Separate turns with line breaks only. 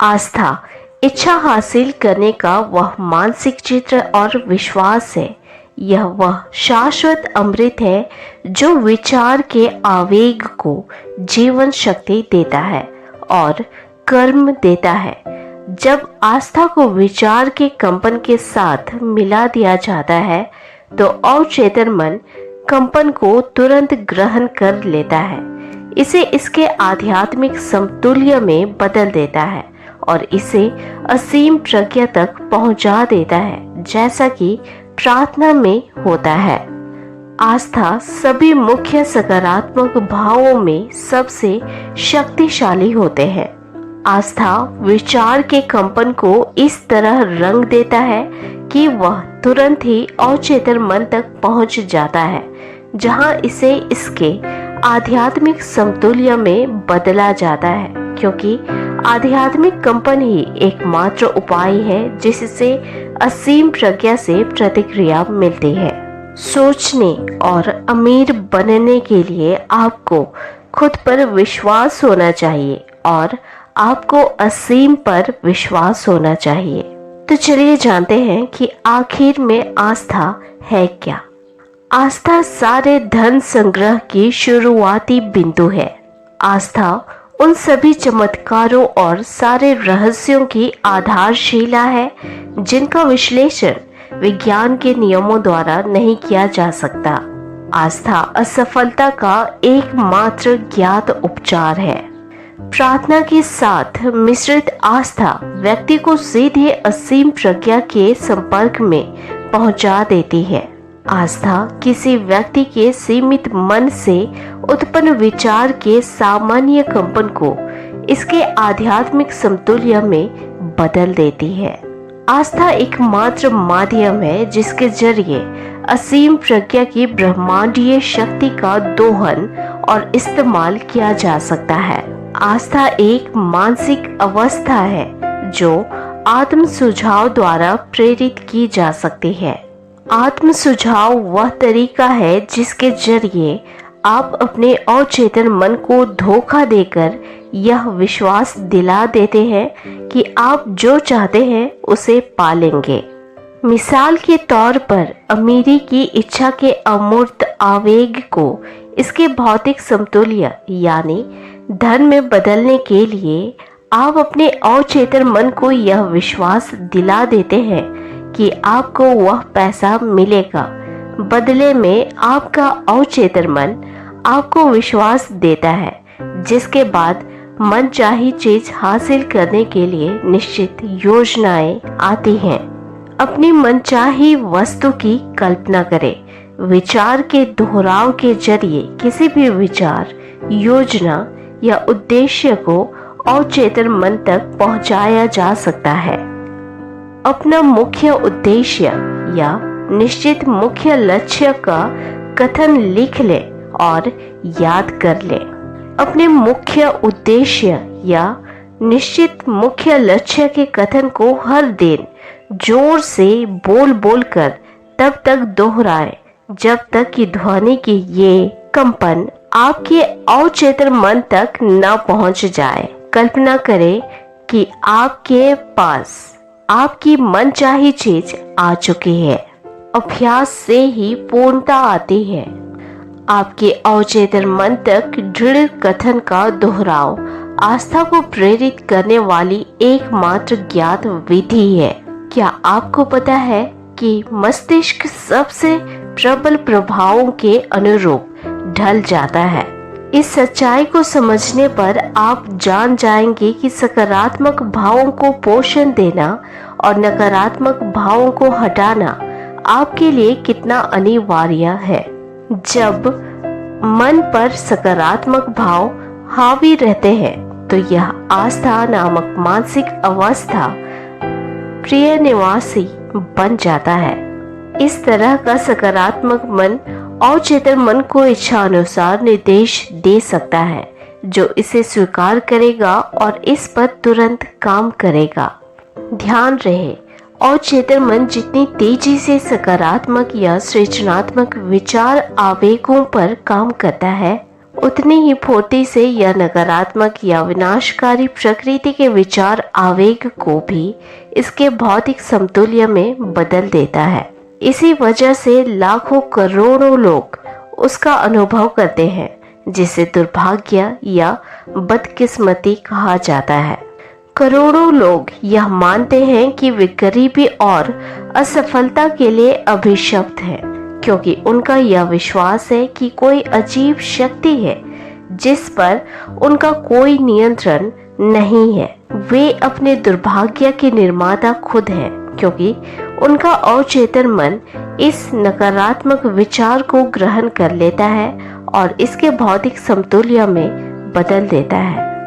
आस्था इच्छा हासिल करने का वह मानसिक चित्र और विश्वास है। यह वह शाश्वत अमृत है जो विचार के आवेग को जीवन शक्ति देता है और कर्म देता है। जब आस्था को विचार के कंपन के साथ मिला दिया जाता है तो अवचेतन मन कंपन को तुरंत ग्रहण कर लेता है, इसे इसके आध्यात्मिक समतुल्य में बदल देता है और इसे असीम प्रज्ञा तक पहुंचा देता है, जैसा कि प्रार्थना में होता है। आस्था सभी मुख्य सकारात्मक भावों में सबसे शक्तिशाली होते हैं। आस्था विचार के कंपन को इस तरह रंग देता है कि वह तुरंत ही अवचेतन मन तक पहुंच जाता है, जहां इसे इसके आध्यात्मिक समतुल्य में बदला जाता है, क्योंकि आध्यात्मिक कंपन ही एकमात्र उपाय है जिससे असीम प्रज्ञा से प्रतिक्रिया मिलती है। सोचने और अमीर बनने के लिए आपको खुद पर विश्वास होना चाहिए और आपको असीम पर विश्वास होना चाहिए। तो चलिए जानते हैं कि आखिर में आस्था है क्या। आस्था सारे धन संग्रह की शुरुआती बिंदु है। आस्था उन सभी चमत्कारों और सारे रहस्यों की आधारशिला है जिनका विश्लेषण विज्ञान के नियमों द्वारा नहीं किया जा सकता। आस्था असफलता का एकमात्र ज्ञात उपचार है। प्रार्थना के साथ मिश्रित आस्था व्यक्ति को सीधे असीम प्रज्ञा के संपर्क में पहुंचा देती है। आस्था किसी व्यक्ति के सीमित मन से उत्पन्न विचार के सामान्य कंपन को इसके आध्यात्मिक समतुल्य में बदल देती है। आस्था एकमात्र माध्यम है जिसके जरिए असीम प्रज्ञा की ब्रह्मांडीय शक्ति का दोहन और इस्तेमाल किया जा सकता है। आस्था एक मानसिक अवस्था है जो आत्म सुझाव द्वारा प्रेरित की जा सकती है। आत्म सुझाव वह तरीका है जिसके जरिए आप अपने अवचेतन मन को धोखा देकर यह विश्वास दिला देते हैं कि आप जो चाहते हैं उसे पालेंगे। मिसाल के तौर पर अमीरी की इच्छा के अमूर्त आवेग को इसके भौतिक समतुल्य यानी धन में बदलने के लिए आप अपने अवचेतन मन को यह विश्वास दिला देते हैं कि आपको वह पैसा मिलेगा। बदले में आपका अवचेतन मन आपको विश्वास देता है, जिसके बाद मनचाही चीज हासिल करने के लिए निश्चित योजनाएं आती हैं। अपनी मनचाही वस्तु की कल्पना करें। विचार के दोहराव के जरिए किसी भी विचार, योजना या उद्देश्य को अवचेतन मन तक पहुंचाया जा सकता है। अपना मुख्य उद्देश्य या निश्चित मुख्य लक्ष्य का कथन लिख लें और याद कर लें। अपने मुख्य उद्देश्य या निश्चित मुख्य लक्ष्य के कथन को हर दिन जोर से बोल बोल कर तब तक दोहराएं जब तक कि ध्वनि की ये कंपन आपके अवचेतन मन तक न पहुंच जाए। कल्पना करें कि आपके पास आपकी मनचाही चीज आ चुकी है। अभ्यास से ही पूर्णता आती है। आपके अवचेतन मन तक दृढ़ कथन का दोहराव आस्था को प्रेरित करने वाली एकमात्र ज्ञात विधि है। क्या आपको पता है कि मस्तिष्क सबसे प्रबल प्रभावों के अनुरूप ढल जाता है? इस सच्चाई को समझने पर आप जान जाएंगे कि सकारात्मक भावों को पोषण देना और नकारात्मक भावों को हटाना आपके लिए कितना अनिवार्य है। जब मन पर सकारात्मक भाव हावी रहते हैं तो यह आस्था नामक मानसिक अवस्था प्रिय निवासी बन जाता है। इस तरह का सकारात्मक मन अवचेतन मन को इच्छा अनुसार निर्देश दे सकता है, जो इसे स्वीकार करेगा और इस पर तुरंत काम करेगा। ध्यान रहे, अवचेतन मन जितनी तेजी से सकारात्मक या सृजनात्मक विचार आवेगों पर काम करता है, उतनी ही फुर्ती से यह नकारात्मक या विनाशकारी प्रकृति के विचार आवेग को भी इसके भौतिक समतुल्य में बदल देता है। इसी वजह से लाखों करोड़ों लोग उसका अनुभव करते हैं, जिसे दुर्भाग्य या बदकिस्मती कहा जाता है। करोड़ों लोग यह मानते हैं कि वे गरीबी और असफलता के लिए अभिशप्त हैं, क्योंकि उनका यह विश्वास है कि कोई अजीब शक्ति है जिस पर उनका कोई नियंत्रण नहीं है। वे अपने दुर्भाग्य के निर्माता खुद हैं, क्योंकि उनका अवचेतन मन इस नकारात्मक विचार को ग्रहण कर लेता है और इसके भौतिक समतुल्य में बदल देता है।